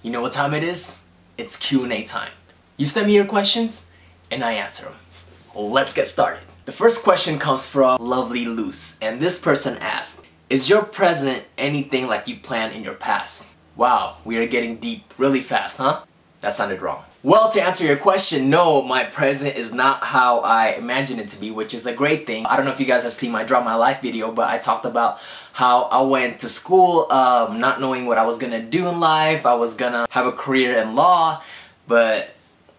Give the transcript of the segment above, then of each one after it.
You know what time it is? It's Q&A time. You send me your questions, and I answer them. Let's get started. The first question comes from Lovely Loose, and this person asked, is your present anything like you planned in your past? Wow, we are getting deep really fast, huh? That sounded wrong. Well, to answer your question, no, my present is not how I imagined it to be, which is a great thing. I don't know if you guys have seen my Draw My Life video, but I talked about how I went to school not knowing what I was gonna do in life. I was gonna have a career in law, but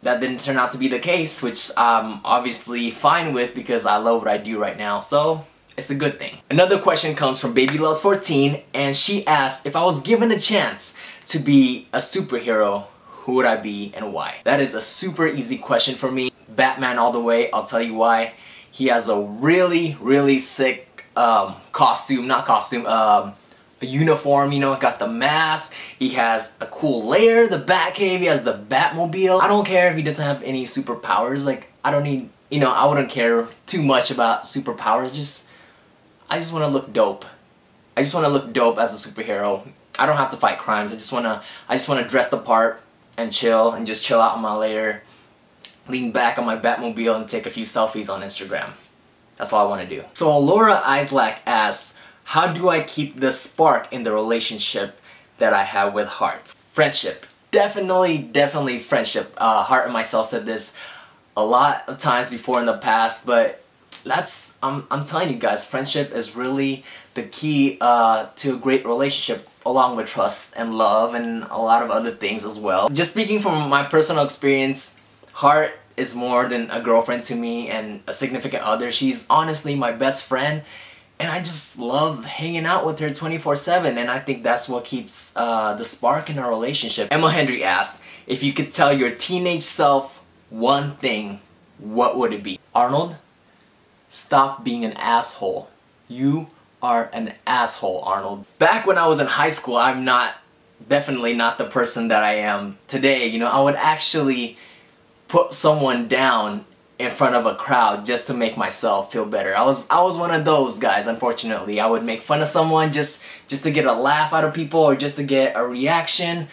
that didn't turn out to be the case, which I'm obviously fine with because I love what I do right now, so it's a good thing. Another question comes from Baby Loves 14, and she asked, if I was given a chance to be a superhero, who would I be and why? That is a super easy question for me. Batman all the way, I'll tell you why. He has a really sick a uniform, you know, got the mask, he has a cool lair, the Batcave, he has the Batmobile. I don't care if he doesn't have any superpowers, like, I don't need, you know, I wouldn't care too much about superpowers, I just want to look dope. I just want to look dope as a superhero. I don't have to fight crimes, I just want to dress the part and chill, and just chill out in my lair, lean back on my Batmobile and take a few selfies on Instagram. That's all I want to do. So Laura Islak asks, how do I keep the spark in the relationship that I have with Heart? Friendship. Definitely friendship. Heart and myself said this a lot of times before in the past, but that's, I'm telling you guys, friendship is really the key to a great relationship, along with trust and love and a lot of other things as well. Just speaking from my personal experience, Heart is more than a girlfriend to me and a significant other. She's honestly my best friend, and I just love hanging out with her 24/7, and I think that's what keeps the spark in our relationship. Emma Hendry asked, if you could tell your teenage self one thing, what would it be? Arnold, stop being an asshole. You are an asshole, Arnold. Back when I was in high school, I'm definitely not the person that I am today. You know, I would actually put someone down in front of a crowd just to make myself feel better. I was one of those guys, unfortunately. I would make fun of someone just to get a laugh out of people or just to get a reaction.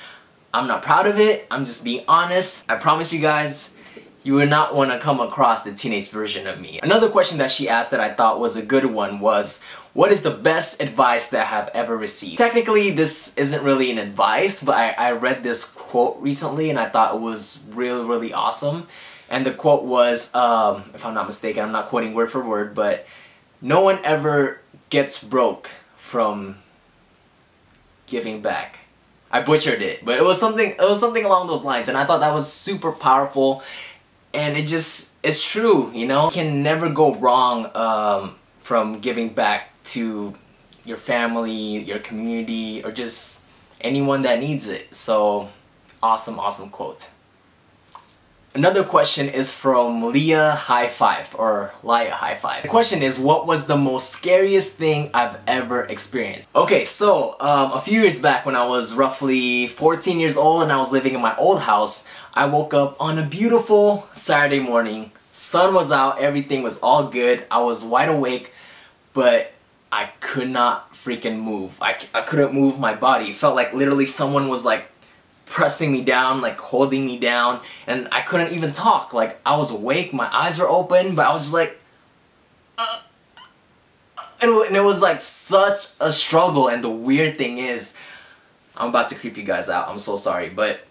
I'm not proud of it. I'm just being honest. I promise you guys, you would not want to come across the teenage version of me. Another question that she asked that I thought was a good one was, what is the best advice that I have ever received? Technically, this isn't really an advice, but I read this quote recently and I thought it was really awesome. And the quote was, if I'm not mistaken, I'm not quoting word for word, but no one ever gets broke from giving back. I butchered it, but it was something along those lines, and I thought that was super powerful. And it's true, you know? You can never go wrong from giving back to your family, your community, or just anyone that needs it. So, awesome quote. Another question is from Leah High Five, or Laya High Five. The question is, what was the most scariest thing I've ever experienced? Okay, so a few years back when I was roughly 14 years old and I was living in my old house, I woke up on a beautiful Saturday morning. Sun was out, everything was all good, I was wide awake, but I could not freaking move. I couldn't move my body. It felt like literally someone was like pressing me down, like holding me down, and I couldn't even talk. Like, I was awake, my eyes were open, but I was just like, and it was like such a struggle. And the weird thing is, I'm about to creep you guys out, I'm so sorry, but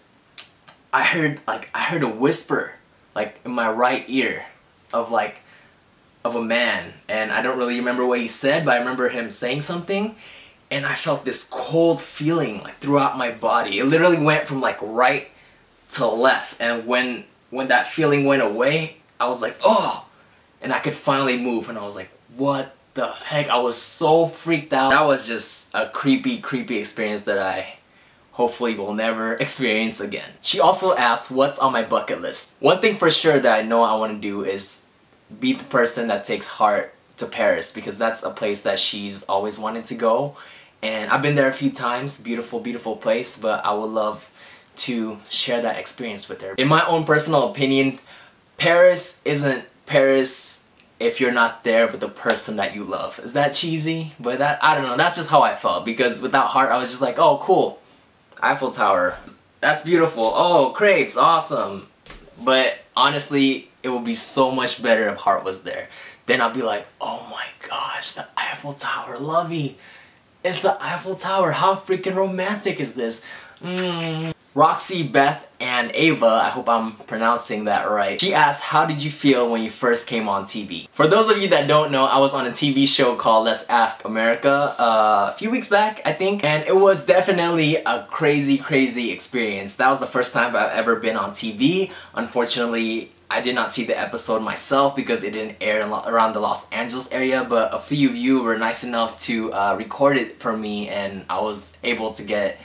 I heard a whisper like in my right ear of a man, and I don't really remember what he said, but I remember him saying something, and I felt this cold feeling like throughout my body. It literally went from like right to left, and when that feeling went away, I was like, oh, and I could finally move, and I was like, what the heck? I was so freaked out. That was just a creepy experience that I hopefully will never experience again. She also asked, what's on my bucket list? One thing for sure that I know I want to do is be the person that takes Heart to Paris, because that's a place that she's always wanted to go, and I've been there a few times. Beautiful place, but I would love to share that experience with her. In my own personal opinion, Paris isn't Paris if you're not there with the person that you love. Is that cheesy? But I don't know, that's just how I felt, because without Heart I was just like, oh cool, Eiffel Tower. That's beautiful. Oh, crepes, awesome. But honestly, it would be so much better if Heart was there. Then I'll be like, oh my gosh, the Eiffel Tower, Lovey. It's the Eiffel Tower. How freaking romantic is this? Roxy, Beth, and Ava, I hope I'm pronouncing that right. She asked, how did you feel when you first came on TV? For those of you that don't know, I was on a TV show called Let's Ask America a few weeks back, I think. And it was definitely a crazy, crazy experience. That was the first time I've ever been on TV. Unfortunately, I did not see the episode myself because it didn't air around the Los Angeles area, but a few of you were nice enough to record it for me, and I was able to get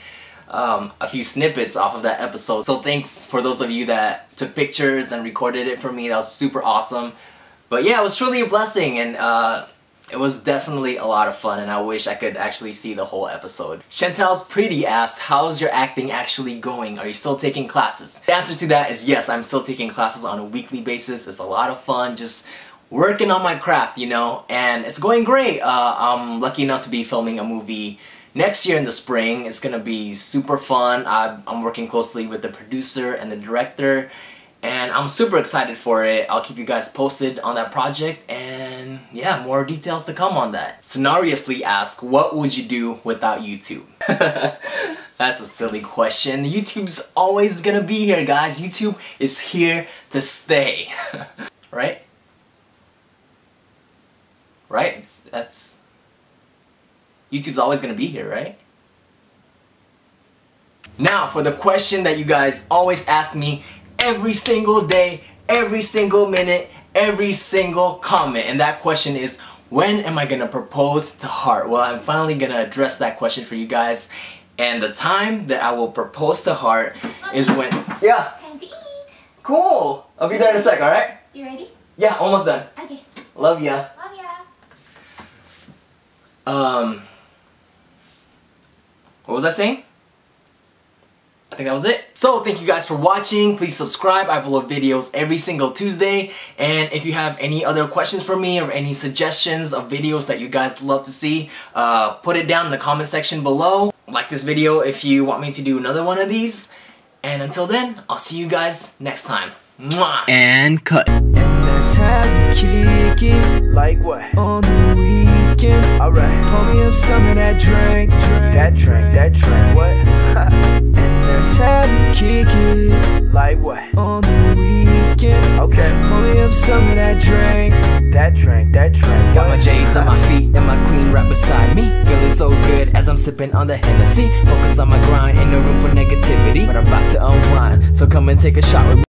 a few snippets off of that episode. So thanks for those of you that took pictures and recorded it for me. That was super awesome. But yeah, it was truly a blessing, and it was definitely a lot of fun, and I wish I could actually see the whole episode. Chantel's Pretty asked, how's your acting actually going? Are you still taking classes? The answer to that is yes, I'm still taking classes on a weekly basis. It's a lot of fun, just working on my craft, you know, and it's going great. I'm lucky enough to be filming a movie next year in the spring. It's gonna be super fun. I'm working closely with the producer and the director, and I'm super excited for it. I'll keep you guys posted on that project, and yeah, more details to come on that. Scenariously asked, what would you do without YouTube? That's a silly question. YouTube's always gonna be here, guys. YouTube is here to stay. Right? Right? YouTube's always gonna be here, right? Now, for the question that you guys always ask me every single day, every single minute, every single comment, and that question is, when am I gonna propose to Heart? Well, I'm finally gonna address that question for you guys, and the time that I will propose to Heart is when... Yeah. Time to eat. Cool. I'll be there in a sec, alright? You ready? Yeah, almost done. Okay. Love ya. Love ya. What was I saying? I think that was it. So thank you guys for watching. Please subscribe. I upload videos every single Tuesday. And if you have any other questions for me or any suggestions of videos that you guys love to see, put it down in the comment section below. Like this video if you want me to do another one of these. And until then, I'll see you guys next time. Mwah! And cut. And that's how you kick it. Like what? On the weekend. Alright. Pour me up some of that drink. That drink. What? And that's how you kick it. Like what? On the weekend. Okay. Pour me up some of that drink. That drink. Got my J's on my feet and my queen right beside me. Feeling so good as I'm sipping on the Hennessy. Focus on my grind, ain't no room for negativity. But I'm about to unwind, so come and take a shot with me.